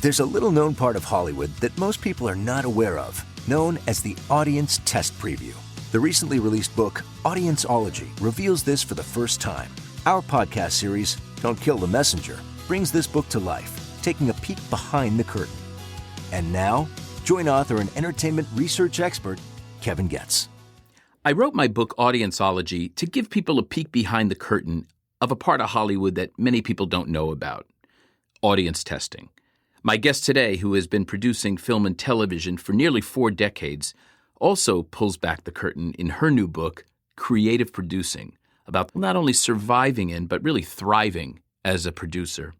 There's a little-known part of Hollywood that most people are not aware of, known as the Audience Test Preview. The recently released book, Audienceology, reveals this for the first time. Our podcast series, Don't Kill the Messenger, brings this book to life, taking a peek behind the curtain. And now, join author and entertainment research expert, Kevin Goetz. I wrote my book, Audienceology, to give people a peek behind the curtain of a part of Hollywood that many people don't know about, audience testing. My guest today, who has been producing film and television for nearly 4 decades, also pulls back the curtain in her new book, Creative Producing, about not only surviving in, but really thriving as a producer.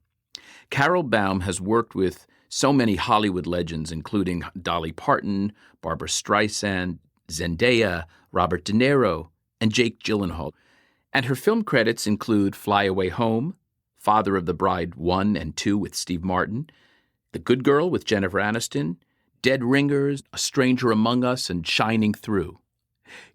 Carol Baum has worked with so many Hollywood legends, including Dolly Parton, Barbra Streisand, Zendaya, Robert De Niro, and Jake Gyllenhaal. And her film credits include Flyaway Home, Father of the Bride 1 and 2 with Steve Martin, The Good Girl with Jennifer Aniston, Dead Ringers, A Stranger Among Us, and Shining Through.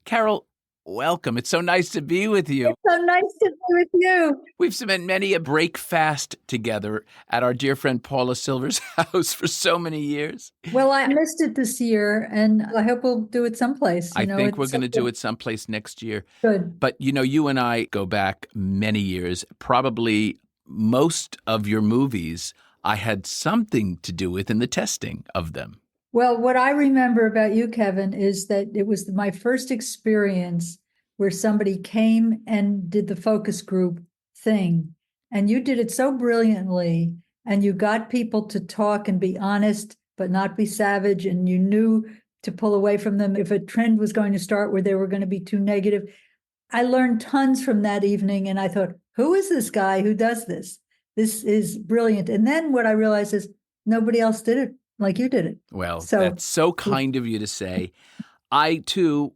Carol, welcome. It's so nice to be with you. It's so nice to be with you. We've spent many a break fast together at our dear friend Paula Silver's house for so many years. Well, I missed it this year, and I hope we'll do it someplace. I think we're going to do it someplace next year. Good. But, you and I go back many years. Probably most of your movies I had something to do with in the testing of them. Well, what I remember about you, Kevin, is that it was my first experience where somebody came and did the focus group thing. And you did it so brilliantly, and you got people to talk and be honest, but not be savage. And you knew to pull away from them if a trend was going to start where they were going to be too negative. I learned tons from that evening. And I thought, who is this guy who does this? This is brilliant. And then what I realized is nobody else did it like you did it. Well, that's so kind of you to say. I, too,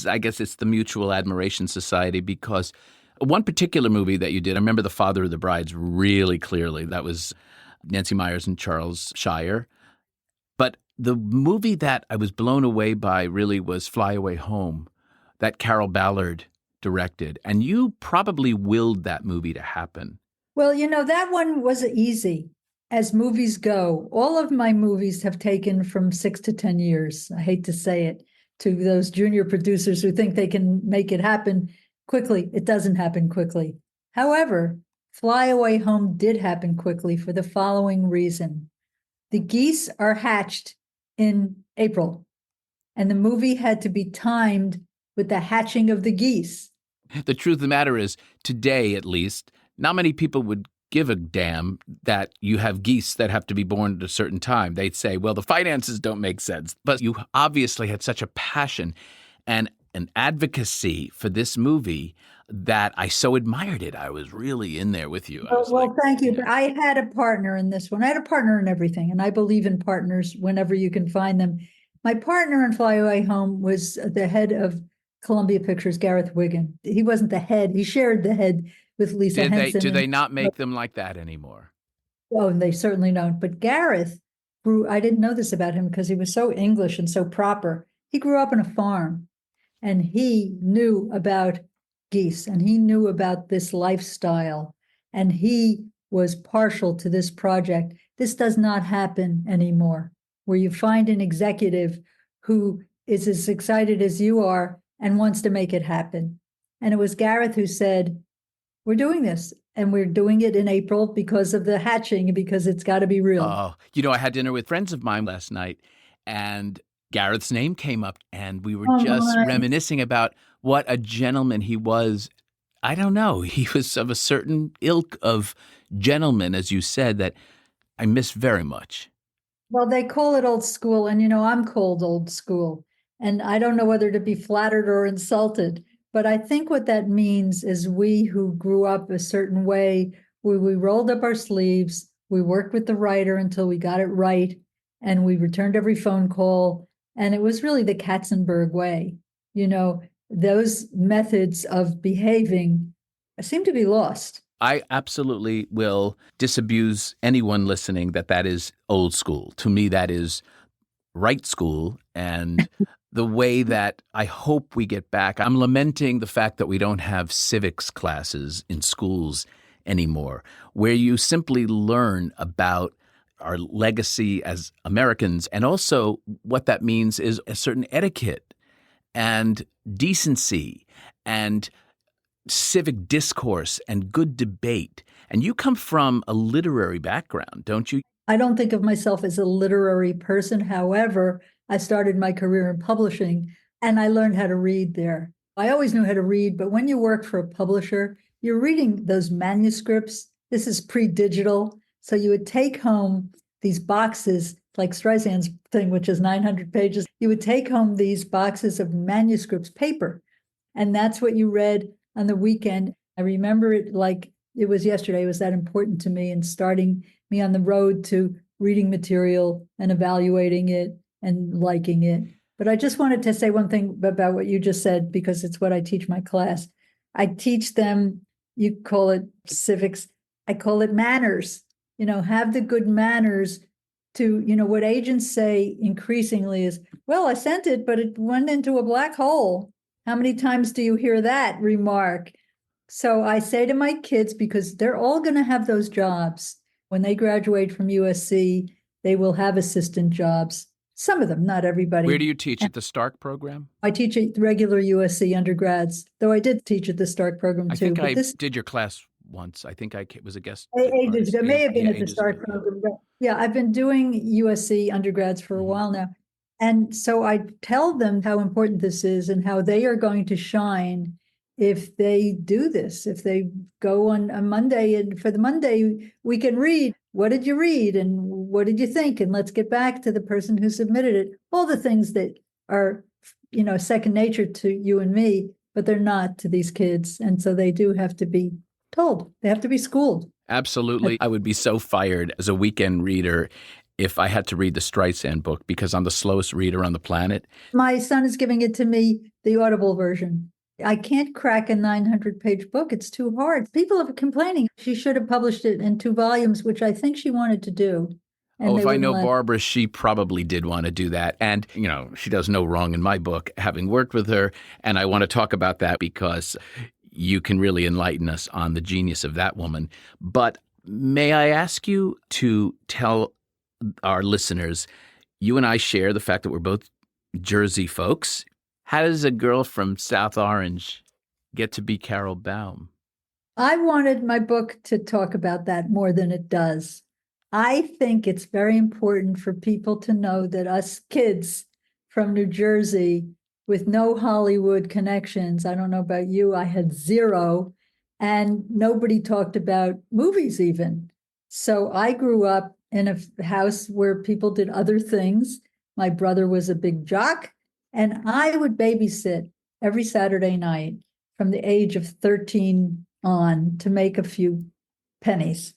I guess it's the Mutual Admiration Society, because one particular movie that you did, I remember The Father of the Brides really clearly. That was Nancy Meyers and Charles Shire. But the movie that I was blown away by really was Flyaway Home, that Carol Ballard directed. And you probably willed that movie to happen. Well, that one was easy. As movies go, all of my movies have taken from 6 to 10 years. I hate to say it to those junior producers who think they can make it happen quickly. It doesn't happen quickly. However, Flyaway Home did happen quickly for the following reason. The geese are hatched in April, and the movie had to be timed with the hatching of the geese. The truth of the matter is, today at least, not many people would give a damn that you have geese that have to be born at a certain time. They'd say, well, the finances don't make sense. But you obviously had such a passion and an advocacy for this movie that I so admired it. I was really in there with you. Well, thank you. But I had a partner in this one. I had a partner in everything, and I believe in partners whenever you can find them. My partner in Flyaway Home was the head of Columbia Pictures, Gareth Wiggin. He wasn't the head. He shared the head with Lisa Henson. Do they not make them like that anymore? Oh, they certainly don't. But Gareth I didn't know this about him because he was so English and so proper. He grew up on a farm, and he knew about geese, and he knew about this lifestyle, and he was partial to this project. This does not happen anymore, where you find an executive who is as excited as you are and wants to make it happen. And it was Gareth who said, we're doing this, and we're doing it in April because of the hatching, because it's got to be real. Oh, I had dinner with friends of mine last night, and Gareth's name came up, and we were reminiscing about what a gentleman he was. I don't know. He was of a certain ilk of gentleman, as you said, that I miss very much. Well, they call it old school, and I'm called old school, and I don't know whether to be flattered or insulted. But I think what that means is we who grew up a certain way, we rolled up our sleeves, we worked with the writer until we got it right, and we returned every phone call. And it was really the Katzenberg way. Those methods of behaving seem to be lost. I absolutely will disabuse anyone listening that is old school. To me, that is right school, and the way that I hope we get back. I'm lamenting the fact that we don't have civics classes in schools anymore, where you simply learn about our legacy as Americans, and also what that means is a certain etiquette and decency and civic discourse and good debate. And you come from a literary background, don't you? I don't think of myself as a literary person. However, I started my career in publishing and I learned how to read there. I always knew how to read, but when you work for a publisher, you're reading those manuscripts. This is pre-digital. So you would take home these boxes, like Streisand's thing, which is 900 pages. You would take home these boxes of manuscripts, paper, and that's what you read on the weekend. I remember it like it was yesterday. It was that important to me and starting me on the road to reading material and evaluating it and liking it. But I just wanted to say one thing about what you just said, because it's what I teach my class. I teach them, you call it civics, I call it manners. Have the good manners to, what agents say increasingly is, well, I sent it, but it went into a black hole. How many times do you hear that remark? So I say to my kids, because they're all going to have those jobs. When they graduate from USC, they will have assistant jobs. Some of them, not everybody. Where do you teach? At the Stark program? I teach at regular USC undergrads, though I did teach at the Stark program too. I think I did your class once. I think I was a guest. Ages ago, may have been at the Stark program. But yeah, I've been doing USC undergrads for a while now. And so I tell them how important this is and how they are going to shine if they do this, if they go on a Monday, and for the Monday we can read, what did you read and what did you think? And let's get back to the person who submitted it. All the things that are, second nature to you and me, but they're not to these kids. And so they do have to be told, they have to be schooled. Absolutely. I would be so fired as a weekend reader if I had to read the Streisand book, because I'm the slowest reader on the planet. My son is giving it to me, the Audible version. I can't crack a 900-page book. It's too hard. People are complaining. She should have published it in 2 volumes, which I think she wanted to do. If I know Barbara, she probably did want to do that. And, she does no wrong in my book, having worked with her. And I want to talk about that because you can really enlighten us on the genius of that woman. But may I ask you to tell our listeners, you and I share the fact that we're both Jersey folks. How does a girl from South Orange get to be Carol Baum? I wanted my book to talk about that more than it does. I think it's very important for people to know that us kids from New Jersey with no Hollywood connections, I don't know about you, I had 0, and nobody talked about movies even. So I grew up in a house where people did other things. My brother was a big jock, and I would babysit every Saturday night from the age of 13 on to make a few pennies.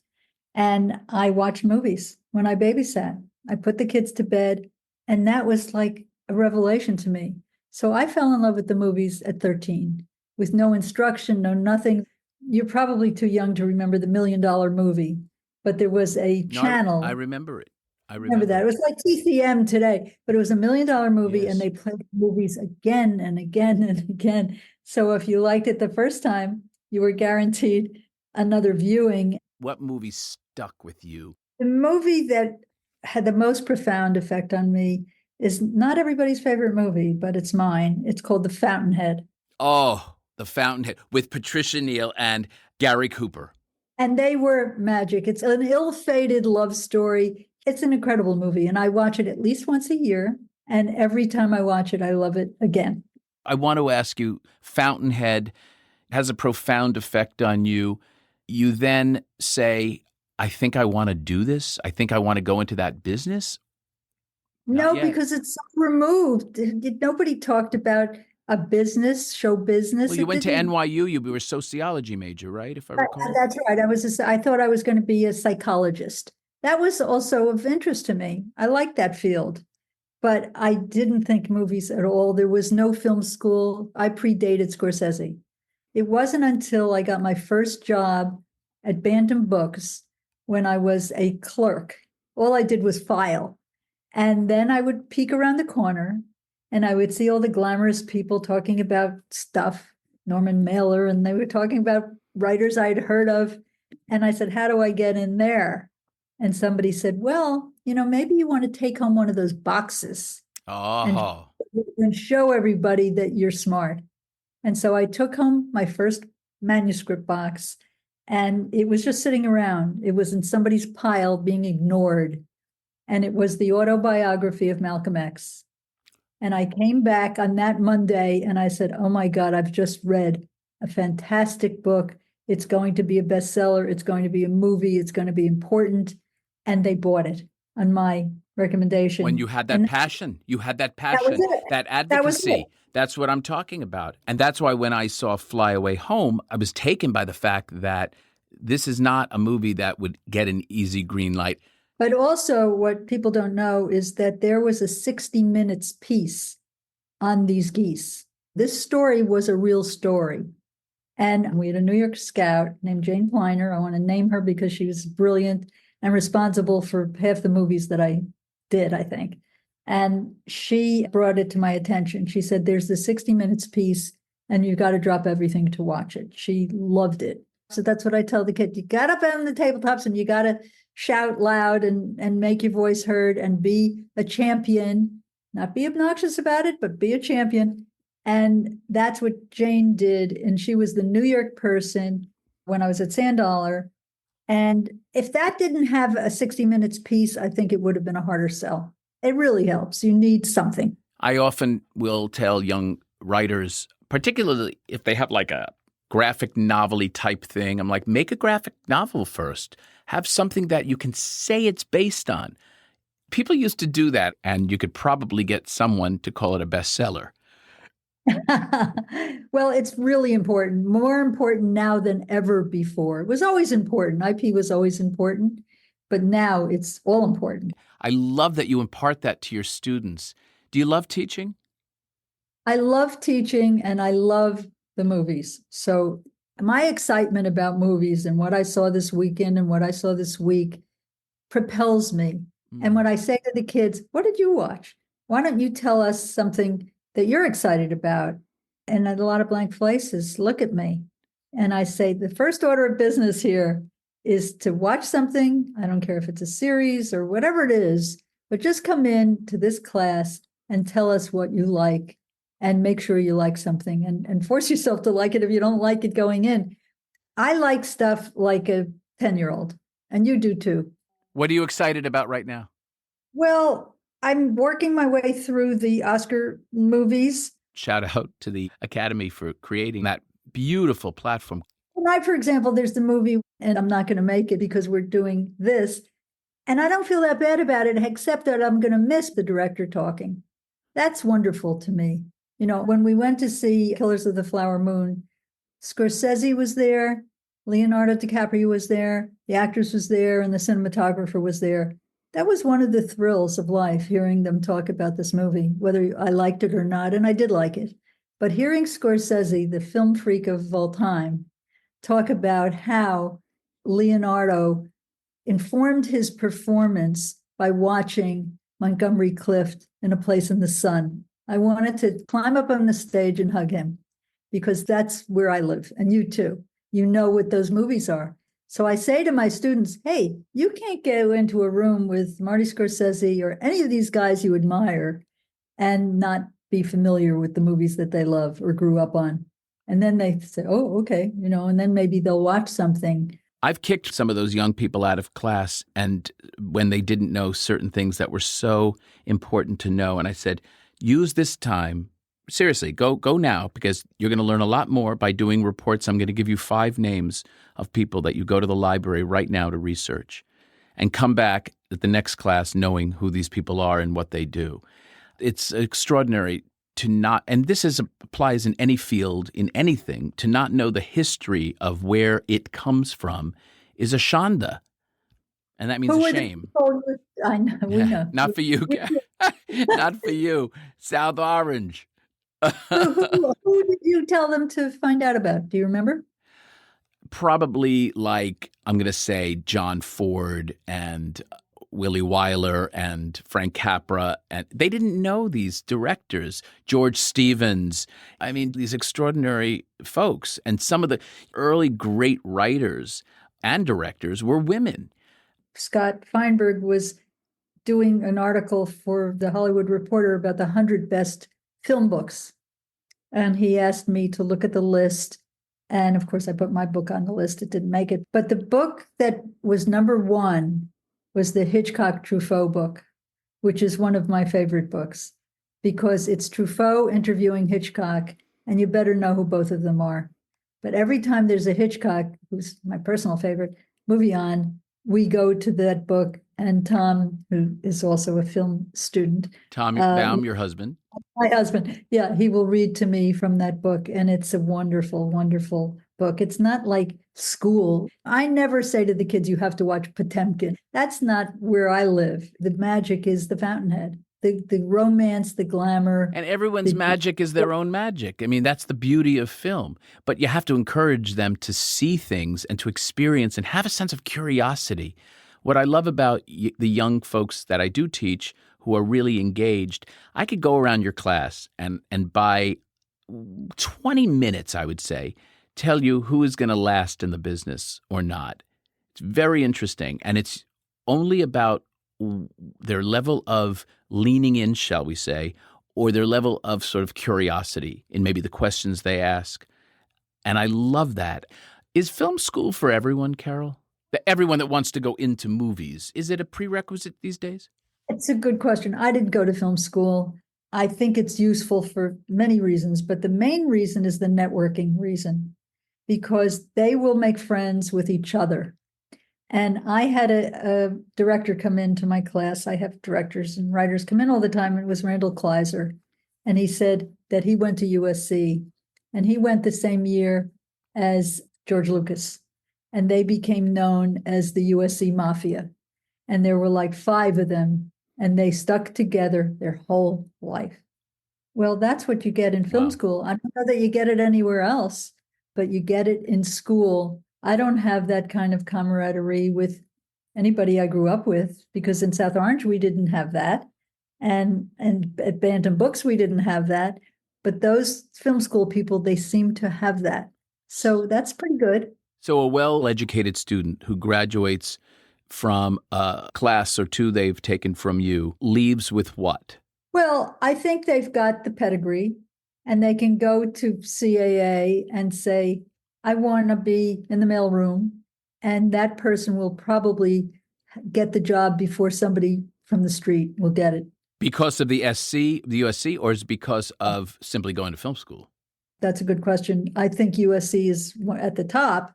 And I watched movies when I babysat. I put the kids to bed, and that was like a revelation to me. So I fell in love with the movies at 13 with no instruction, no nothing. You're probably too young to remember the $1 Million Movie, but there was a channel. I remember it. I remember that. It was like TCM today, but it was $1 Million Movie, Yes. And they played movies again and again and again. So if you liked it the first time, you were guaranteed another viewing. What movie stuck with you? The movie that had the most profound effect on me is not everybody's favorite movie, but it's mine. It's called The Fountainhead. Oh, The Fountainhead with Patricia Neal and Gary Cooper. And they were magic. It's an ill-fated love story. It's an incredible movie, and I watch it at least once a year. And every time I watch it, I love it again. I want to ask you, Fountainhead has a profound effect on you. You then say, I think I want to do this. I think I want to go into that business. No, because it's so removed. Nobody talked about a business, show business. Well, you went to NYU. You were a sociology major, right? If I recall. That's right. I thought I was going to be a psychologist. That was also of interest to me. I liked that field, but I didn't think movies at all. There was no film school. I predated Scorsese. It wasn't until I got my first job at Bantam Books when I was a clerk. All I did was file. And then I would peek around the corner and I would see all the glamorous people talking about stuff, Norman Mailer, and they were talking about writers I'd heard of. And I said, how do I get in there? And somebody said, well, maybe you want to take home one of those boxes Oh. and show everybody that you're smart. And so I took home my first manuscript box, and it was just sitting around. It was in somebody's pile being ignored. And it was the autobiography of Malcolm X. And I came back on that Monday and I said, oh my God, I've just read a fantastic book. It's going to be a bestseller. It's going to be a movie. It's going to be important. And they bought it on my recommendation. When you had that passion, that advocacy. That's what I'm talking about. And that's why when I saw Flyaway Home, I was taken by the fact that this is not a movie that would get an easy green light. But also what people don't know is that there was a 60 Minutes piece on these geese. This story was a real story. And we had a New York scout named Jane Pliner. I want to name her because she was brilliant and responsible for half the movies that I did, I think. And she brought it to my attention. She said, there's the 60 Minutes piece and you got to drop everything to watch it. She loved it. So that's what I tell the kids. You got up on the tabletops and you got to shout loud and make your voice heard and be a champion, not be obnoxious about it, but be a champion. And that's what Jane did. And she was the New York person when I was at Sandollar. And if that didn't have a 60 Minutes piece, I think it would have been a harder sell. It really helps. You need something. I often will tell young writers, particularly if they have like a graphic novel-y type thing, I'm like, make a graphic novel first. Have something that you can say it's based on. People used to do that, and you could probably get someone to call it a bestseller. Well, it's really important, more important now than ever before. It was always important. IP was always important, but now it's all important. I love that you impart that to your students. Do you love teaching? I love teaching and I love the movies. So my excitement about movies and what I saw this weekend and what I saw this week propels me. And when I say to the kids, what did you watch? Why don't you tell us something that you're excited about? And at a lot of blank faces look at me. And I say, the first order of business here is to watch something. I don't care if it's a series or whatever it is, but just come in to this class and tell us what you like and make sure you like something and force yourself to like it if you don't like it going in. I like stuff like a 10-year-old, and you do too. What are you excited about right now? Well, I'm working my way through the Oscar movies. Shout out to the Academy for creating that beautiful platform. Tonight, for example, there's the movie, and I'm not going to make it because we're doing this. And I don't feel that bad about it, except that I'm going to miss the director talking. That's wonderful to me. When we went to see Killers of the Flower Moon, Scorsese was there, Leonardo DiCaprio was there, the actress was there, and the cinematographer was there. That was one of the thrills of life, hearing them talk about this movie, whether I liked it or not, and I did like it. But hearing Scorsese, the film freak of all time, talk about how Leonardo informed his performance by watching Montgomery Clift in A Place in the Sun. I wanted to climb up on the stage and hug him because that's where I live, and you too. You know what those movies are. So I say to my students, hey, you can't go into a room with Marty Scorsese or any of these guys you admire and not be familiar with the movies that they love or grew up on. And then they say, oh, okay, and then maybe they'll watch something. I've kicked some of those young people out of class, and when they didn't know certain things that were so important to know, and I said, use this time. Seriously, go now, because you're going to learn a lot more by doing reports. I'm going to give you 5 names of people that you go to the library right now to research and come back at the next class knowing who these people are and what they do. It's extraordinary to not, and this applies in any field, in anything, to not know the history of where it comes from is a shanda. And that means a shame. I know, we know. Not for you. Not for you. South Orange. Who did you tell them to find out about? Do you remember? Probably I'm going to say John Ford and Willie Wyler and Frank Capra. And they didn't know these directors, George Stevens. I mean, these extraordinary folks. And some of the early great writers and directors were women. Scott Feinberg was doing an article for the Hollywood Reporter about the 100 best film books. And he asked me to look at the list. And of course, I put my book on the list. It didn't make it. But the book that was number one was the Hitchcock Truffaut book, which is one of my favorite books, because it's Truffaut interviewing Hitchcock, and you better know who both of them are. But every time there's a Hitchcock, who's my personal favorite, movie on, we go to that book. And Tom, who is also a film student. Tom Baum, your husband. My husband, yeah, he will read to me from that book. And it's a wonderful, wonderful book. It's not like school. I never say to the kids, you have to watch Potemkin. That's not where I live. The magic is the Fountainhead. The romance, the glamour. And everyone's magic is their own magic. I mean, that's the beauty of film. But you have to encourage them to see things and to experience and have a sense of curiosity. What I love about the young folks that I do teach who are really engaged, I could go around your class and by 20 minutes, I would say, tell you who is going to last in the business or not. It's very interesting. And it's only about their level of leaning in, shall we say, or their level of sort of curiosity in maybe the questions they ask. And I love that. Is film school for everyone, Carol? Everyone that wants to go into movies. Is it a prerequisite these days? It's a good question. I didn't go to film school. I think it's useful for many reasons, but the main reason is the networking reason, because they will make friends with each other. And I had a director come into my class. I have directors and writers come in all the time. It was Randall Kleiser. And he said that he went to USC, and he went the same year as George Lucas. And they became known as the USC Mafia. And there were like 5 of them, and they stuck together their whole life. Well, that's what you get in film school. I don't know that you get it anywhere else, but you get it in school. I don't have that kind of camaraderie with anybody I grew up with, because in South Orange, we didn't have that. And at Bantam Books, we didn't have that. But those film school people, they seem to have that. So that's pretty good. So a well-educated student who graduates from a class or 2 they've taken from you leaves with what? Well, I think they've got the pedigree, and they can go to CAA and say, I want to be in the mailroom, and that person will probably get the job before somebody from the street will get it. Because of the USC, or is it because of simply going to film school? That's a good question. I think USC is at the top,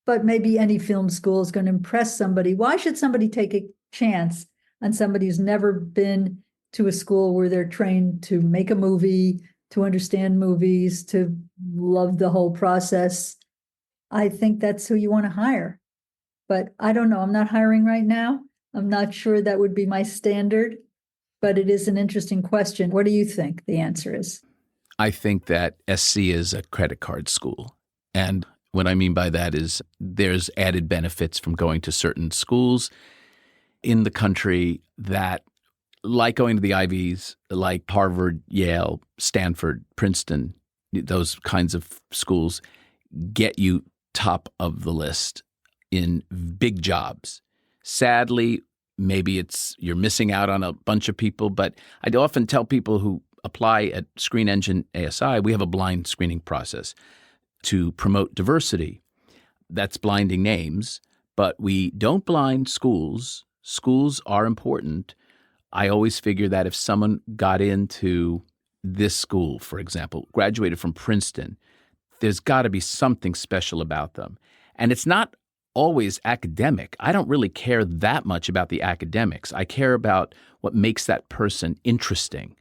but maybe any film school is going to impress somebody. Why should somebody take a chance on somebody who's never been to a school where they're trained to make a movie, to understand movies, to love the whole process? I think that's who you want to hire. But I don't know. I'm not hiring right now. I'm not sure that would be my standard, but it is an interesting question. What do you think the answer is? I think that SC is a credit card school. And what I mean by that is there's added benefits from going to certain schools in the country that, like going to the Ivies, like Harvard, Yale, Stanford, Princeton, those kinds of schools get you top of the list in big jobs. Sadly, maybe you're missing out on a bunch of people, but I often tell people who apply at Screen Engine ASI, we have a blind screening process to promote diversity. That's blinding names, but we don't blind schools. Schools are important. I always figure that if someone got into this school, for example, graduated from Princeton, there's got to be something special about them. And it's not always academic. I don't really care that much about the academics. I care about what makes that person interesting.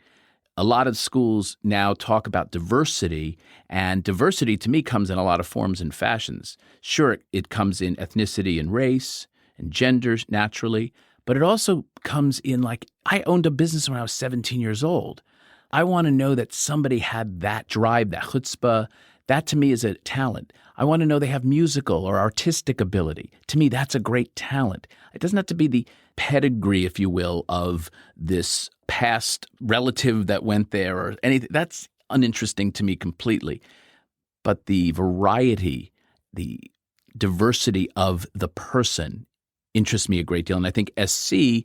A lot of schools now talk about diversity, and diversity to me comes in a lot of forms and fashions. Sure, it comes in ethnicity and race and genders naturally, but it also comes in, like, I owned a business when I was 17 years old. I want to know that somebody had that drive, that chutzpah. That to me is a talent. I want to know they have musical or artistic ability. To me, that's a great talent. It doesn't have to be the pedigree, if you will, of this past relative that went there or anything. That's uninteresting to me completely. But the variety, the diversity of the person interests me a great deal. And I think SC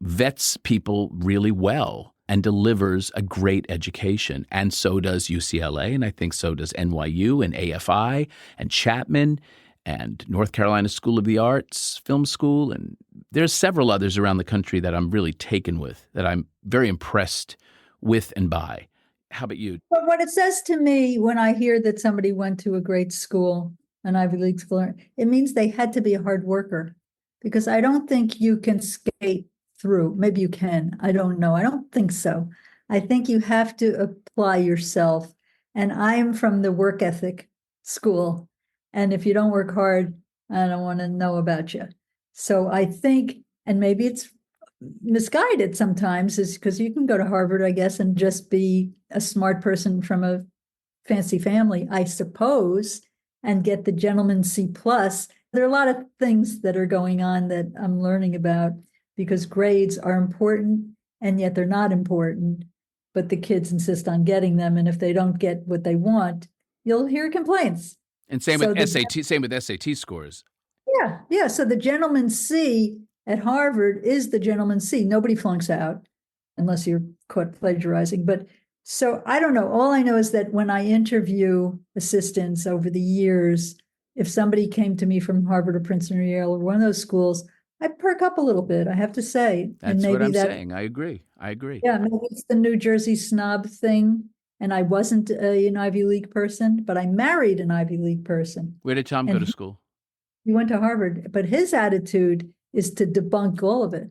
vets people really well and delivers a great education. And so does UCLA, and I think so does NYU and AFI and Chapman and North Carolina School of the Arts Film School. And there's several others around the country that I'm really taken with, that I'm very impressed with and by. How about you? But what it says to me when I hear that somebody went to a great school, an Ivy League school, it means they had to be a hard worker, because I don't think you can skate through. Maybe you can. I don't know. I don't think so. I think you have to apply yourself. And I'm from the work ethic school. And if you don't work hard, I don't want to know about you. So I think, and maybe it's misguided sometimes, is because you can go to Harvard, I guess, and just be a smart person from a fancy family, I suppose, and get the gentleman's C+. There are a lot of things that are going on that I'm learning about, because grades are important and yet they're not important, but the kids insist on getting them. And if they don't get what they want, you'll hear complaints. And same with SAT scores. Yeah. So the gentleman's C at Harvard is the gentleman's C. Nobody flunks out unless you're caught plagiarizing. But so I don't know. All I know is that when I interview assistants over the years, if somebody came to me from Harvard or Princeton or Yale or one of those schools, I perk up a little bit, I have to say. That's what I'm saying. I agree. Yeah, maybe it's the New Jersey snob thing. And I wasn't an Ivy League person, but I married an Ivy League person. Where did Tom go to school? He went to Harvard, but his attitude is to debunk all of it.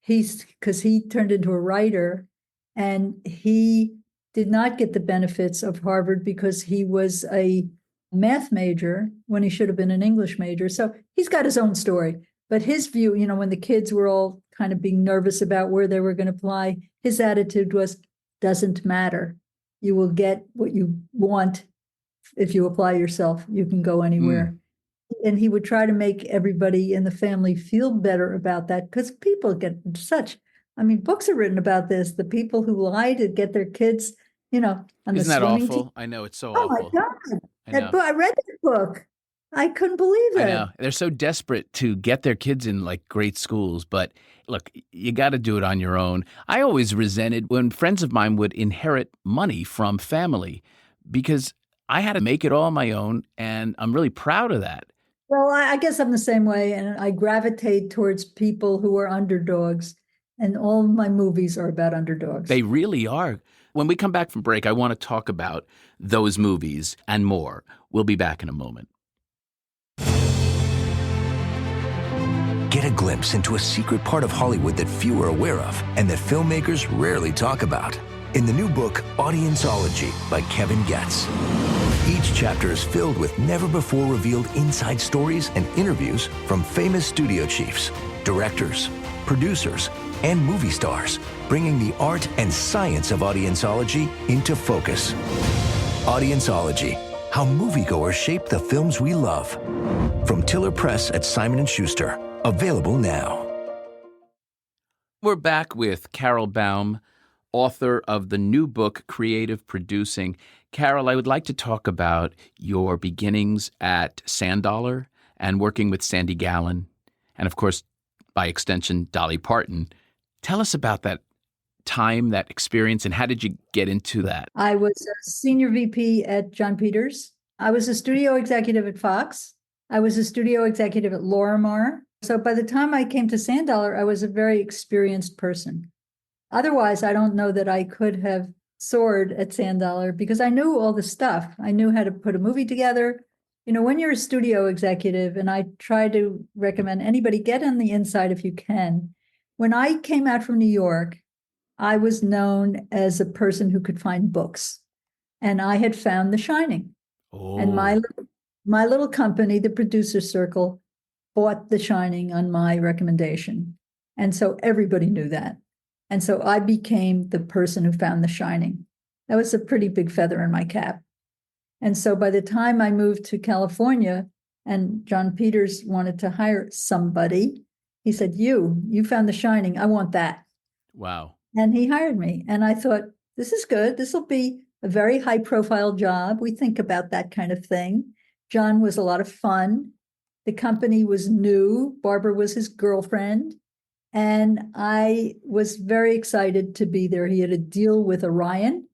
Because he turned into a writer, and he did not get the benefits of Harvard because he was a math major when he should have been an English major. So he's got his own story. But his view, when the kids were all kind of being nervous about where they were going to apply, his attitude was, doesn't matter. You will get what you want if you apply yourself. You can go anywhere. And he would try to make everybody in the family feel better about that, because people get books are written about this. The people who lie to get their kids, on the Isn't that swimming awful? team. I know, it's so Oh awful. my God. I read that book. I couldn't believe it. I know. They're so desperate to get their kids in great schools, but look, you got to do it on your own. I always resented when friends of mine would inherit money from family, because I had to make it all on my own, and I'm really proud of that. Well, I guess I'm the same way, and I gravitate towards people who are underdogs, and all my movies are about underdogs. They really are. When we come back from break, I want to talk about those movies and more. We'll be back in a moment. Get a glimpse into a secret part of Hollywood that few are aware of and that filmmakers rarely talk about. In the new book, Audienceology by Kevin Goetz. Each chapter is filled with never-before-revealed inside stories and interviews from famous studio chiefs, directors, producers, and movie stars, bringing the art and science of audienceology into focus. Audienceology, how moviegoers shape the films we love. From Tiller Press at Simon & Schuster. Available now. We're back with Carol Baum, author of the new book, Creative Producing. Carol, I would like to talk about your beginnings at Sanddollar and working with Sandy Gallen, and of course, by extension, Dolly Parton. Tell us about that time, that experience, and how did you get into that? I was a senior VP at John Peters. I was a studio executive at Fox. I was a studio executive at Lorimar. So by the time I came to Sanddollar, I was a very experienced person. Otherwise, I don't know that I could have soared at Sanddollar, because I knew all the stuff. I knew how to put a movie together. When you're a studio executive, and I try to recommend anybody get on the inside if you can. When I came out from New York, I was known as a person who could find books, and I had found The Shining. Oh. And my little company, the Producer Circle, bought The Shining on my recommendation. And so everybody knew that. And so I became the person who found The Shining. That was a pretty big feather in my cap. And so by the time I moved to California and John Peters wanted to hire somebody, he said, you found The Shining. I want that. Wow. And he hired me. And I thought, this is good. This will be a very high profile job. We think about that kind of thing. John was a lot of fun. The company was new. Barbara was his girlfriend. And I was very excited to be there. He had a deal with Orion,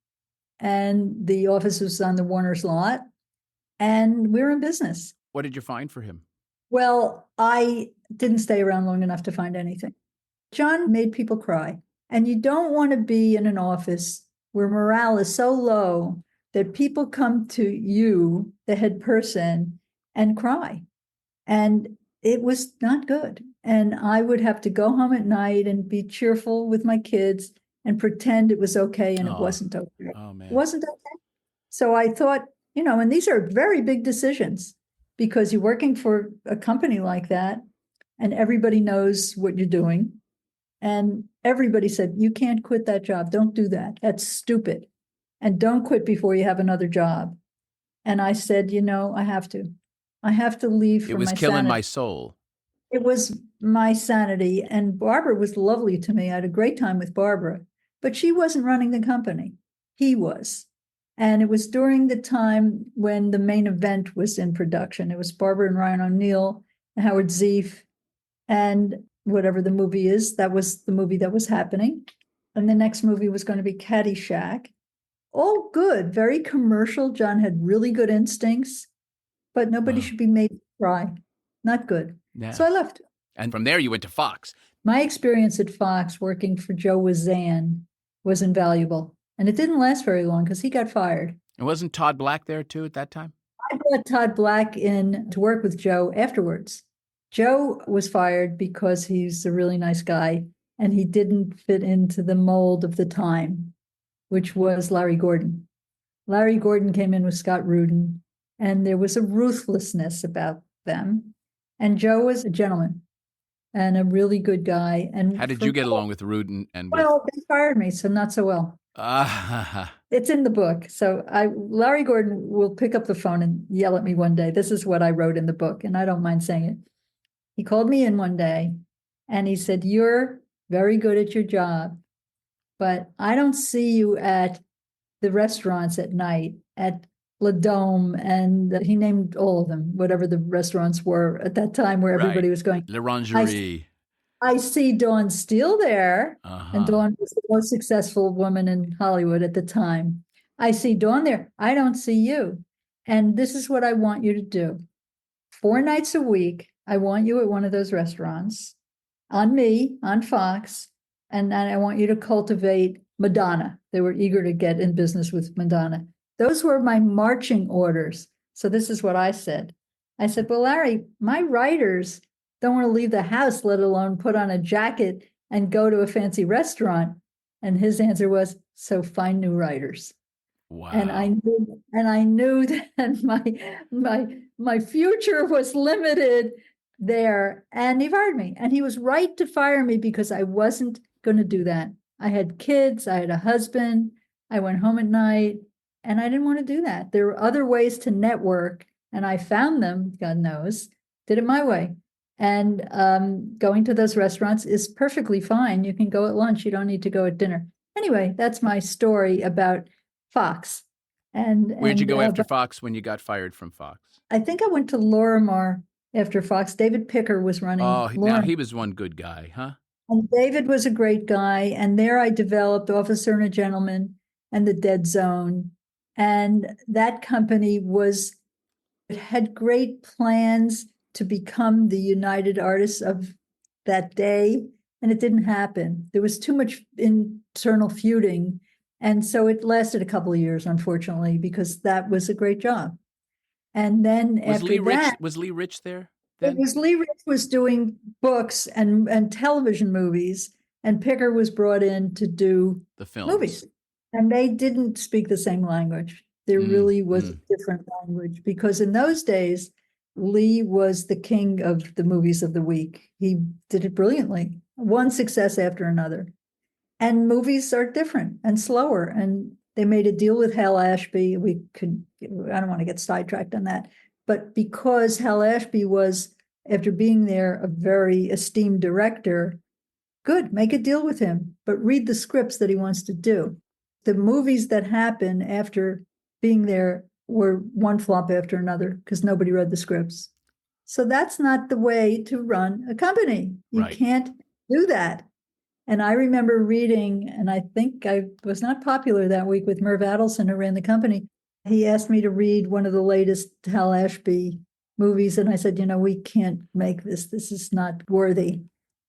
and the office was on the Warner's lot, and we were in business. What did you find for him? Well, I didn't stay around long enough to find anything. John made people cry. And you don't want to be in an office where morale is so low that people come to you, the head person, and cry. And it was not good. And I would have to go home at night and be cheerful with my kids and pretend it was okay, and it wasn't okay. Oh, man. It wasn't okay. So I thought, and these are very big decisions, because you're working for a company like that and everybody knows what you're doing. And everybody said, you can't quit that job. Don't do that. That's stupid. And don't quit before you have another job. And I said, I have to. I have to leave for my sanity. It was killing my soul. It was my sanity. And Barbara was lovely to me. I had a great time with Barbara, but she wasn't running the company. He was. And it was during the time when The Main Event was in production. It was Barbara and Ryan O'Neal and Howard Zieff, and whatever the movie is, that was the movie that was happening. And the next movie was going to be Caddyshack. All good, very commercial. John had really good instincts, but nobody should be made to cry. Not good. Yeah. So I left. And from there you went to Fox. My experience at Fox working for Joe Wazan was invaluable. And it didn't last very long because he got fired. And wasn't Todd Black there too at that time? I brought Todd Black in to work with Joe afterwards. Joe was fired because he's a really nice guy and he didn't fit into the mold of the time, which was Larry Gordon. Larry Gordon came in with Scott Rudin, and there was a ruthlessness about them. And Joe was a gentleman and a really good guy. And how did you get along with Rudin? Well, they fired me, so not so well. It's in the book. So Larry Gordon will pick up the phone and yell at me one day. This is what I wrote in the book, and I don't mind saying it. He called me in one day and he said, "You're very good at your job, but I don't see you at the restaurants at night, at La Dome," and he named all of them, whatever the restaurants were at that time where everybody was going. L'Orangerie. I see Dawn Steele there, and Dawn was the most successful woman in Hollywood at the time. I see Dawn there. I don't see you. And this is what I want you to do. 4 nights a week, I want you at one of those restaurants, on me, on Fox, and I want you to cultivate Madonna. They were eager to get in business with Madonna. Those were my marching orders. So this is what I said. I said, well, Larry, my writers don't want to leave the house, let alone put on a jacket and go to a fancy restaurant. And his answer was, so find new writers. Wow. And I knew that my future was limited there. And he fired me. And he was right to fire me because I wasn't going to do that. I had kids, I had a husband, I went home at night, and I didn't want to do that. There were other ways to network, and I found them, God knows, did it my way. And going to those restaurants is perfectly fine. You can go at lunch. You don't need to go at dinner. Anyway, that's my story about Fox. Where'd you go after Fox when you got fired from Fox? I think I went to Lorimar after Fox. David Picker was running. Oh, now he was one good guy, huh? And David was a great guy. And there I developed Officer and a Gentleman and The Dead Zone. And that company had great plans to become the United Artists of that day, and it didn't happen. There was too much internal feuding, and so it lasted a couple of years, unfortunately, because that was a great job. And then was Lee Rich there then? It was Lee Rich was doing books and television movies, and Picker was brought in to do the films. Movies, and they didn't speak the same language. There really was a different language, because in those days, Lee was the king of the movies of the week. He did it brilliantly, one success after another. And movies are different and slower. And they made a deal with Hal Ashby. I don't want to get sidetracked on that. But because Hal Ashby was, after being there, a very esteemed director, good, make a deal with him, but read the scripts that he wants to do. The movies that happen after being there were one flop after another because nobody read the scripts. So that's not the way to run a company. You Right. can't do that. And I remember reading, and I think I was not popular that week with Merv Adelson, who ran the company. He asked me to read one of the latest Hal Ashby movies. And I said, we can't make this. This is not worthy.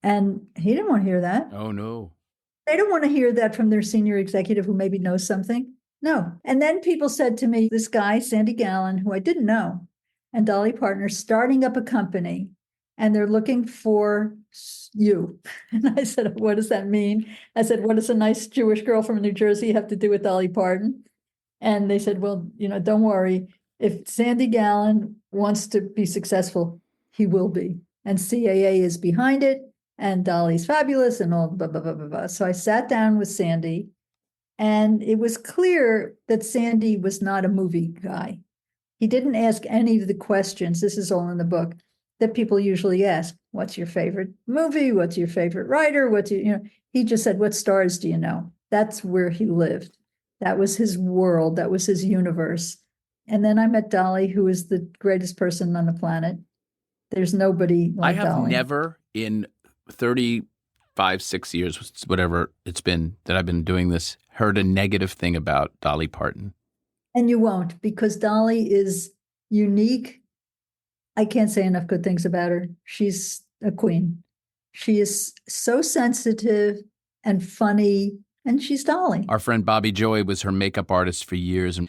And he didn't want to hear that. Oh, no. They don't want to hear that from their senior executive who maybe knows something. No. And then people said to me, this guy, Sandy Gallen, who I didn't know, and Dolly Parton are starting up a company and they're looking for you. And I said, what does that mean? I said, what does a nice Jewish girl from New Jersey have to do with Dolly Parton? And they said, well, don't worry. If Sandy Gallen wants to be successful, he will be. And CAA is behind it. And Dolly's fabulous and all blah, blah, blah, blah, blah. So I sat down with Sandy, and it was clear that Sandy was not a movie guy. He didn't ask any of the questions, this is all in the book, that people usually ask. What's your favorite movie? What's your favorite writer? He just said, what stars do you know? That's where he lived. That was his world. That was his universe. And then I met Dolly, who is the greatest person on the planet. There's nobody like Dolly. I have never in 35, 6 years, whatever it's been that I've been doing this, heard a negative thing about Dolly Parton. And you won't, because Dolly is unique. I can't say enough good things about her. She's a queen. She is so sensitive and funny, and she's Dolly. Our friend Bobby Joy was her makeup artist for years and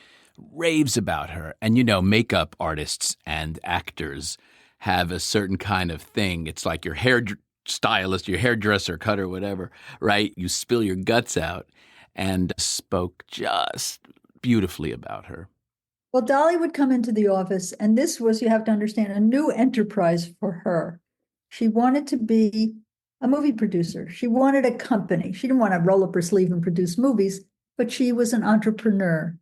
raves about her. And makeup artists and actors have a certain kind of thing. It's like your hair stylist, your hairdresser, cutter, whatever, right? You spill your guts out, and spoke just beautifully about her. Well, Dolly would come into the office, and this was, you have to understand, a new enterprise for her. She wanted to be a movie producer. She wanted a company. She didn't want to roll up her sleeve and produce movies, but she was an entrepreneur.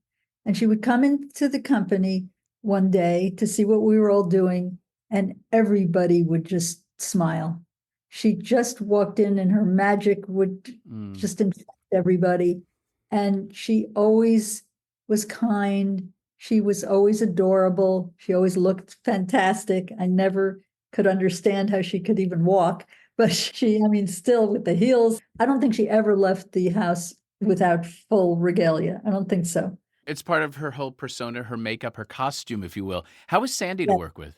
And she would come into the company one day to see what we were all doing, and everybody would just smile. She just walked in and her magic would just infect everybody. And she always was kind. She was always adorable. She always looked fantastic. I never could understand how she could even walk, but still with the heels. I don't think she ever left the house without full regalia. I don't think so. It's part of her whole persona, her makeup, her costume, if you will. How was Sandy to work with?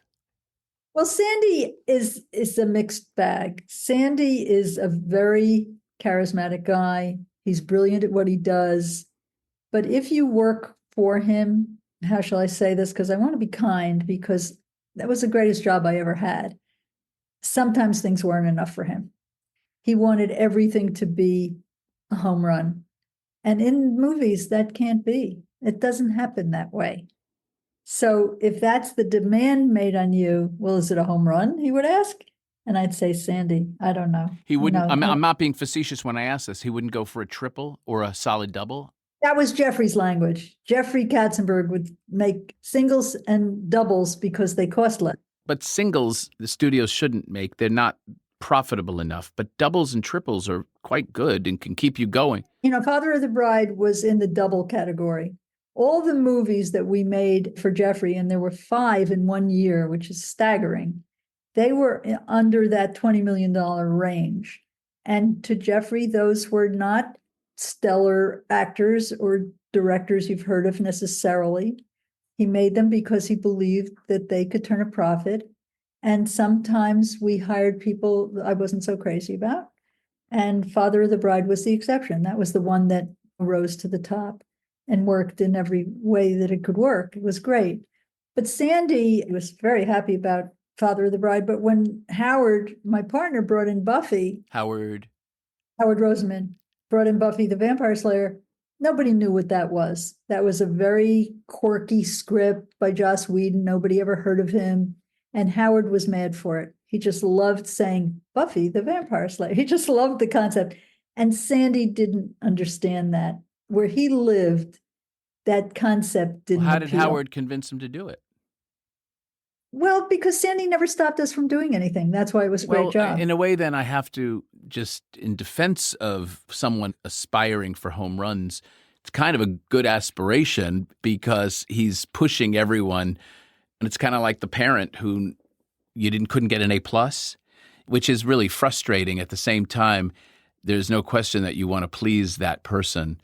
Well, Sandy is a mixed bag. Sandy is a very charismatic guy. He's brilliant at what he does. But if you work for him, how shall I say this? Because I want to be kind, because that was the greatest job I ever had. Sometimes things weren't enough for him. He wanted everything to be a home run. And in movies, that can't be. It doesn't happen that way. So if that's the demand made on you, well, is it a home run? He would ask. And I'd say, Sandy, I don't know. He wouldn't. I'm not being facetious when I ask this. He wouldn't go for a triple or a solid double. That was Jeffrey's language. Jeffrey Katzenberg would make singles and doubles because they cost less. But singles, the studios shouldn't make. They're not profitable enough. But doubles and triples are quite good and can keep you going. Father of the Bride was in the double category. All the movies that we made for Jeffrey, and there were 5 in 1 year, which is staggering, they were under that $20 million range. And to Jeffrey, those were not stellar actors or directors you've heard of necessarily. He made them because he believed that they could turn a profit. And sometimes we hired people I wasn't so crazy about. And Father of the Bride was the exception. That was the one that rose to the top and worked in every way that it could work. It was great. But Sandy was very happy about Father of the Bride. But when Howard, my partner, brought in Buffy, Howard Roseman, brought in Buffy the Vampire Slayer, nobody knew what that was. That was a very quirky script by Joss Whedon. Nobody ever heard of him. And Howard was mad for it. He just loved saying Buffy the Vampire Slayer. He just loved the concept. And Sandy didn't understand that. Where he lived, that concept didn't How did appeal. Howard convince him to do it? Well, because Sandy never stopped us from doing anything. That's why it was a great job. In a way, then I have to just, in defense of someone aspiring for home runs, it's kind of a good aspiration because he's pushing everyone. And it's kind of like the parent who, couldn't get an A+, which is really frustrating. At the same time, there's no question that you want to please that person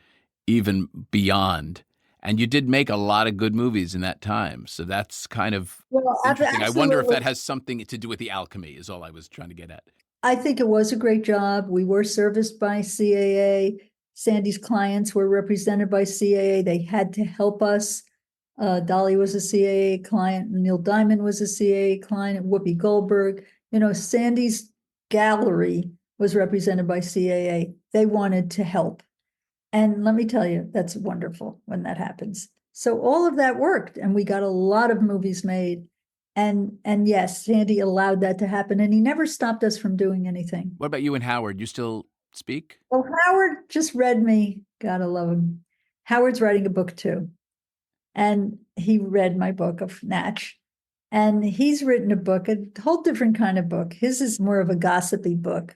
even beyond. And you did make a lot of good movies in that time. So that's kind of interesting. I wonder if that has something to do with the alchemy is all I was trying to get at. I think it was a great job. We were serviced by CAA. Sandy's clients were represented by CAA. They had to help us. Dolly was a CAA client. Neil Diamond was a CAA client. Whoopi Goldberg. Sandy's gallery was represented by CAA. They wanted to help. And let me tell you, that's wonderful when that happens. So all of that worked, and we got a lot of movies made. And yes, Sandy allowed that to happen, and he never stopped us from doing anything. What about you and Howard? You still speak? Well, Howard just read me. Gotta love him. Howard's writing a book too. And he read my book of Natch. And he's written a book, a whole different kind of book. His is more of a gossipy book.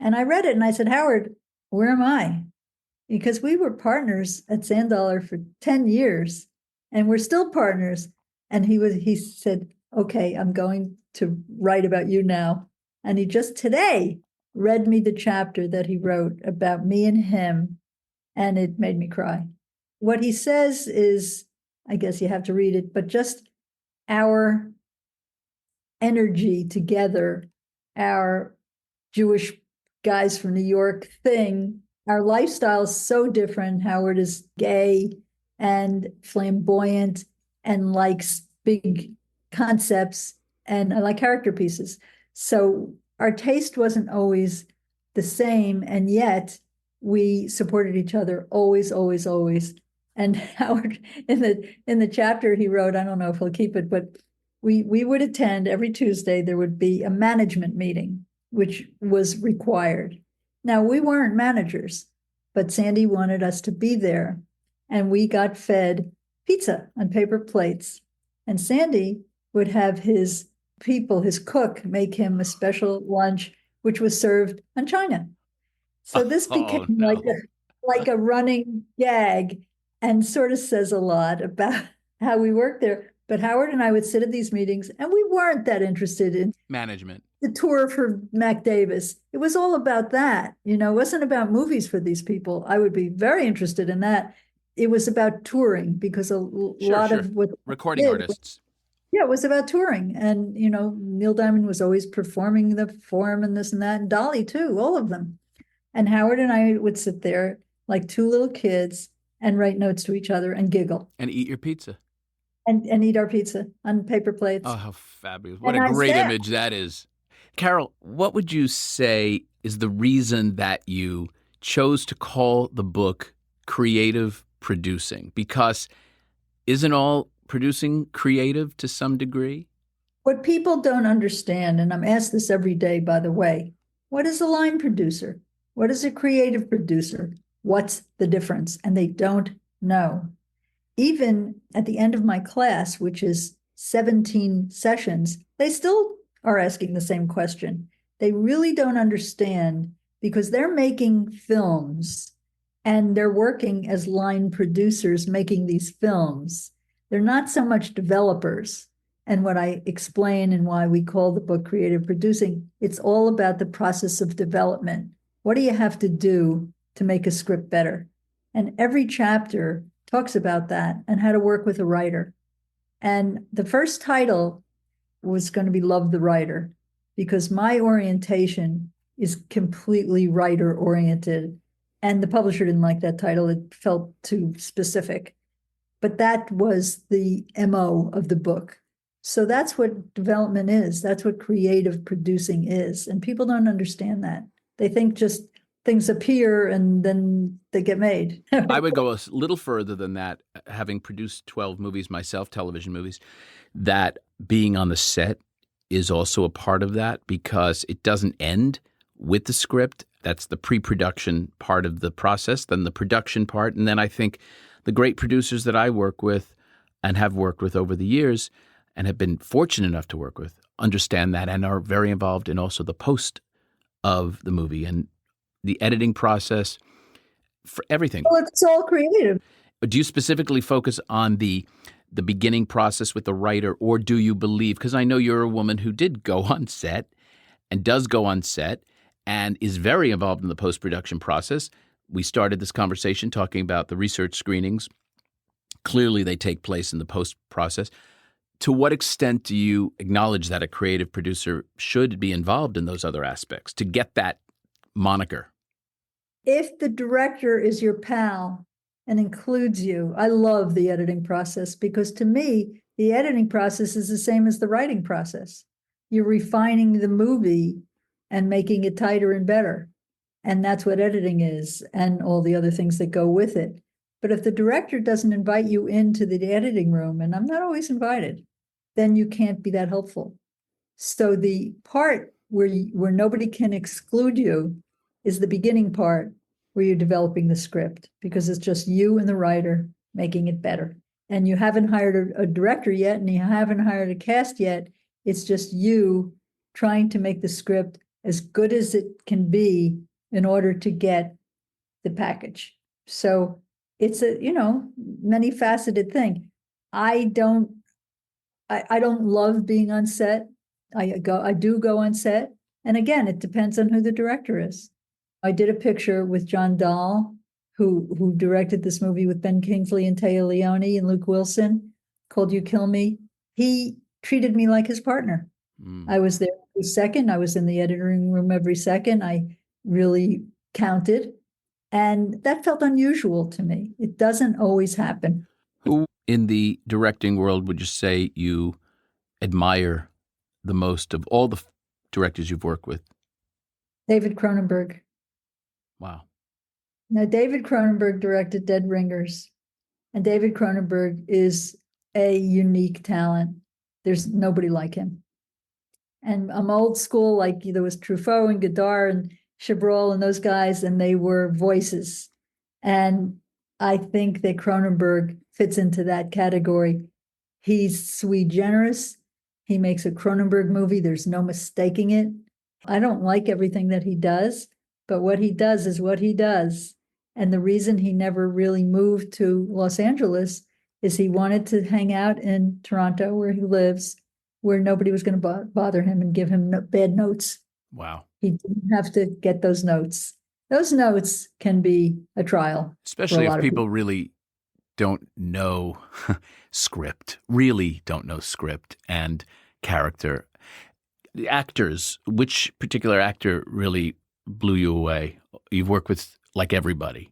And I read it and I said, Howard, where am I? Because we were partners at Sandollar for 10 years and we're still partners. And he said, okay, I'm going to write about you now. And he just today read me the chapter that he wrote about me and him. And it made me cry. What he says is, I guess you have to read it, but just our energy together, our Jewish guys from New York thing, our lifestyle is so different. Howard is gay and flamboyant and likes big concepts, and I like character pieces. So our taste wasn't always the same, and yet we supported each other always, always, always. And Howard, in the chapter he wrote, I don't know if he'll keep it, but we would attend every Tuesday. There would be a management meeting, which was required. Now, we weren't managers, but Sandy wanted us to be there, and we got fed pizza on paper plates. And Sandy would have his people, his cook, make him a special lunch, which was served on china. So this became like a running gag, and sort of says a lot about how we worked there. But Howard and I would sit at these meetings, and we weren't that interested in management. The tour for Mac Davis. It was all about that. It wasn't about movies for these people. I would be very interested in that. It was about touring, because a lot of what recording artists. It was about touring. And, Neil Diamond was always performing the Forum and this and that, and Dolly too, all of them. And Howard and I would sit there like two little kids and write notes to each other and giggle. And eat your pizza. And eat our pizza on paper plates. Oh, how fabulous. What a great image that is. Carol, what would you say is the reason that you chose to call the book creative producing? Because isn't all producing creative to some degree? What people don't understand, and I'm asked this every day, by the way, what is a line producer? What is a creative producer? What's the difference? And they don't know. Even at the end of my class, which is 17 sessions, they still are asking the same question. They really don't understand, because they're making films and they're working as line producers making these films. They're not so much developers. And what I explain and why we call the book creative producing, it's all about the process of development. What do you have to do to make a script better? And every chapter talks about that and how to work with a writer. And the first title was going to be Love the Writer, because my orientation is completely writer oriented. And the publisher didn't like that title. It felt too specific. But that was the MO of the book. So that's what development is. That's what creative producing is. And people don't understand that. They think just things appear and then they get made. I would go a little further than that, having produced 12 movies myself, television movies, that being on the set is also a part of that, because it doesn't end with the script. That's the pre-production part of the process, then the production part. And then I think the great producers that I work with and have worked with over the years and have been fortunate enough to work with understand that and are very involved in also the post of the movie and the editing process for everything. Well, it's all creative. Do you specifically focus on the the beginning process with the writer, or do you believe, because I know you're a woman who did go on set and does go on set and is very involved in the post-production process. We started this conversation talking about the research screenings. Clearly, they take place in the post-process. To what extent do you acknowledge that a creative producer should be involved in those other aspects to get that moniker? If the director is your pal and includes you, I love the editing process, because to me, the editing process is the same as the writing process. You're refining the movie and making it tighter and better. And that's what editing is, and all the other things that go with it. But if the director doesn't invite you into the editing room, and I'm not always invited, then you can't be that helpful. So the part where nobody can exclude you is the beginning part, where you're developing the script, because it's just you and the writer making it better. And you haven't hired a director yet, and you haven't hired a cast yet. It's just you trying to make the script as good as it can be in order to get the package. So it's a, many faceted thing. I don't love being on set. I do go on set. And again, it depends on who the director is. I did a picture with John Dahl, who directed this movie with Ben Kingsley and Taya Leone and Luke Wilson, called You Kill Me. He treated me like his partner. I was there every second. I was in the editing room every second. I really counted. And that felt unusual to me. It doesn't always happen. Who in the directing world would you say you admire the most of all the directors you've worked with? David Cronenberg. Wow. Now, David Cronenberg directed Dead Ringers, and David Cronenberg is a unique talent. There's nobody like him. And I'm old school, like there was Truffaut and Godard and Chabrol and those guys, and they were voices. And I think that Cronenberg fits into that category. He's sui generis. He makes a Cronenberg movie. There's no mistaking it. I don't like everything that he does, but what he does is what he does. And the reason he never really moved to Los Angeles is he wanted to hang out in Toronto, where he lives, where nobody was going to bother him and give him bad notes. Wow. He didn't have to get those notes. Those notes can be a trial. Especially if people really don't know script, and character. The actors, which particular actor really blew you away? You've worked with like everybody.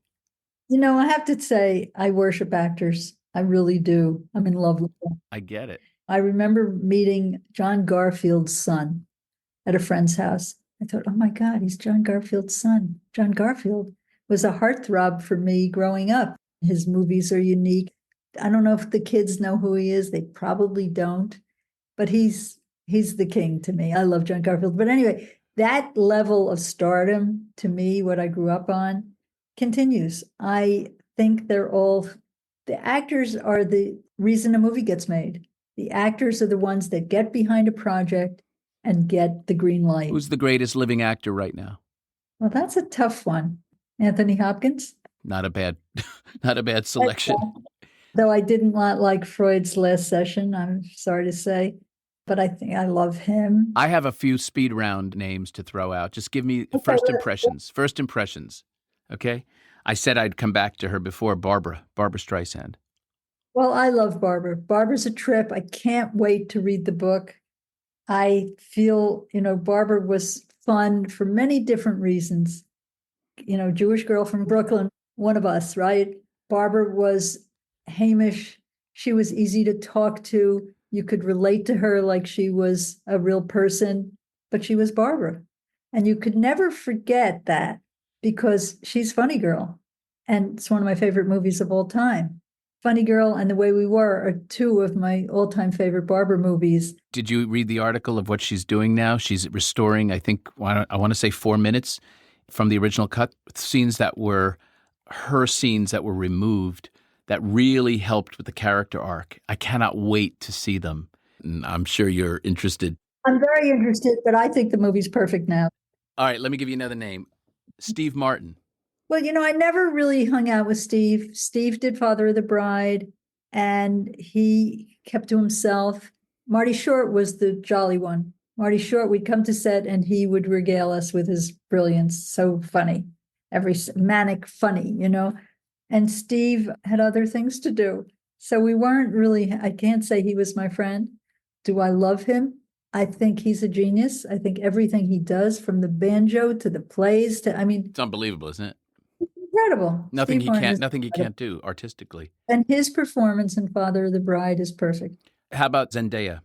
I have to say, I worship actors. I really do. I'm in love with them. I get it. I remember meeting John Garfield's son at a friend's house. I thought, oh my God, he's John Garfield's son. John Garfield was a heartthrob for me growing up. His movies are unique. I don't know if the kids know who he is. They probably don't, but he's the king to me. I love John Garfield. But anyway, that level of stardom, to me, what I grew up on, continues. I think the actors are the reason a movie gets made. The actors are the ones that get behind a project and get the green light. Who's the greatest living actor right now? Well, that's a tough one. Anthony Hopkins. Not a bad selection. Though I didn't like Freud's Last Session, I'm sorry to say, but I think I love him. I have a few speed round names to throw out. Just give me first impressions. First impressions. Okay? I said I'd come back to her before. Barbara Streisand. Well, I love Barbara. Barbara's a trip. I can't wait to read the book. I feel, Barbara was fun for many different reasons. Jewish girl from Brooklyn, one of us, right? Barbara was Hamish. She was easy to talk to. You could relate to her like she was a real person, but she was Barbara. And you could never forget that, because she's Funny Girl. And it's one of my favorite movies of all time. Funny Girl and The Way We Were are two of my all-time favorite Barbara movies. Did you read the article of what she's doing now? She's restoring, I think, I want to say 4 minutes from the original cut, scenes that were her scenes that were removed that really helped with the character arc. I cannot wait to see them. And I'm sure you're interested. I'm very interested, but I think the movie's perfect now. All right, let me give you another name. Steve Martin. Well, I never really hung out with Steve. Steve did Father of the Bride. and he kept to himself. Marty Short was the jolly one. Marty Short, we'd come to set and he would regale us with his brilliance. So funny, every manic funny, And Steve had other things to do. So we weren't really, I can't say he was my friend. Do I love him? I think he's a genius. I think everything he does, from the banjo to the plays to, It's unbelievable, isn't it? Incredible. Nothing he can't do artistically. And his performance in Father of the Bride is perfect. How about Zendaya?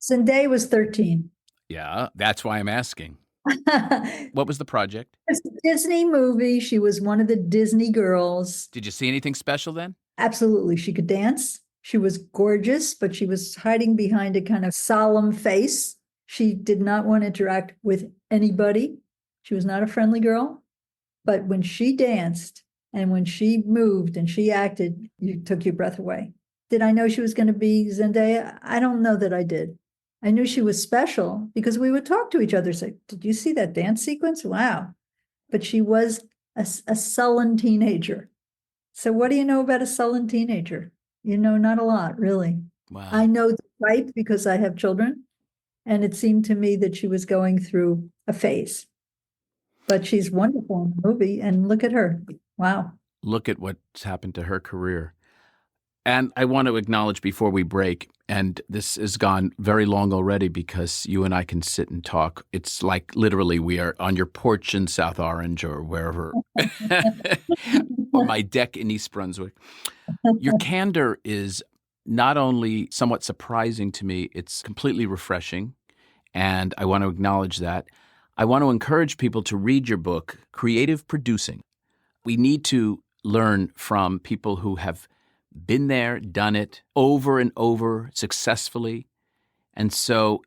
Zendaya was 13. Yeah, that's why I'm asking. What was the project? It's a Disney movie. She was one of the Disney girls. Did you see anything special then? Absolutely. She could dance. She was gorgeous, but she was hiding behind a kind of solemn face. She did not want to interact with anybody. She was not a friendly girl. But when she danced and when she moved and she acted, you took your breath away. Did I know she was going to be Zendaya? I don't know that I did. I knew she was special because we would talk to each other, say, did you see that dance sequence? Wow. But she was a sullen teenager. So what do you know about a sullen teenager? Not a lot, really. Wow. I know the type because I have children. And it seemed to me that she was going through a phase. But she's wonderful in the movie. And look at her. Wow. Look at what's happened to her career. And I want to acknowledge before we break, and this has gone very long already because you and I can sit and talk. It's like literally we are on your porch in South Orange or wherever, or my deck in East Brunswick. Your candor is not only somewhat surprising to me, it's completely refreshing. And I want to acknowledge that. I want to encourage people to read your book, Creative Producing. We need to learn from people who have been there, done it over and over successfully. And so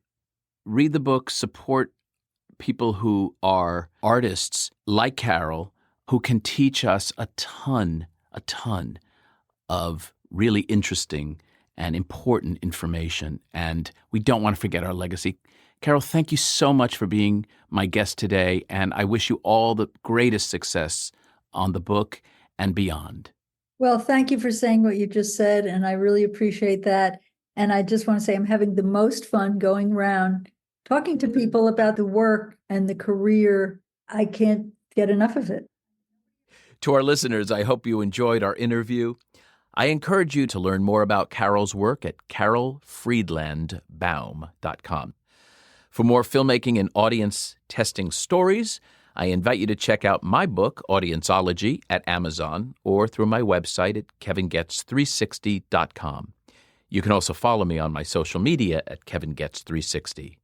read the book, support people who are artists like Carol, who can teach us a ton of really interesting and important information. And we don't want to forget our legacy. Carol, thank you so much for being my guest today. And I wish you all the greatest success on the book and beyond. Well, thank you for saying what you just said, and I really appreciate that. And I just want to say I'm having the most fun going around talking to people about the work and the career. I can't get enough of it. To our listeners, I hope you enjoyed our interview. I encourage you to learn more about Carol's work at carolfriedlandbaum.com. For more filmmaking and audience testing stories, I invite you to check out my book, Audienceology, at Amazon or through my website at kevingetz360.com. You can also follow me on my social media at kevingetz360.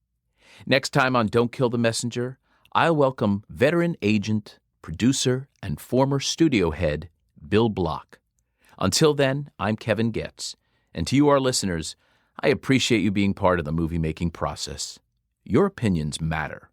Next time on Don't Kill the Messenger, I'll welcome veteran agent, producer, and former studio head Bill Block. Until then, I'm Kevin Goetz, and to you, our listeners, I appreciate you being part of the movie-making process. Your opinions matter.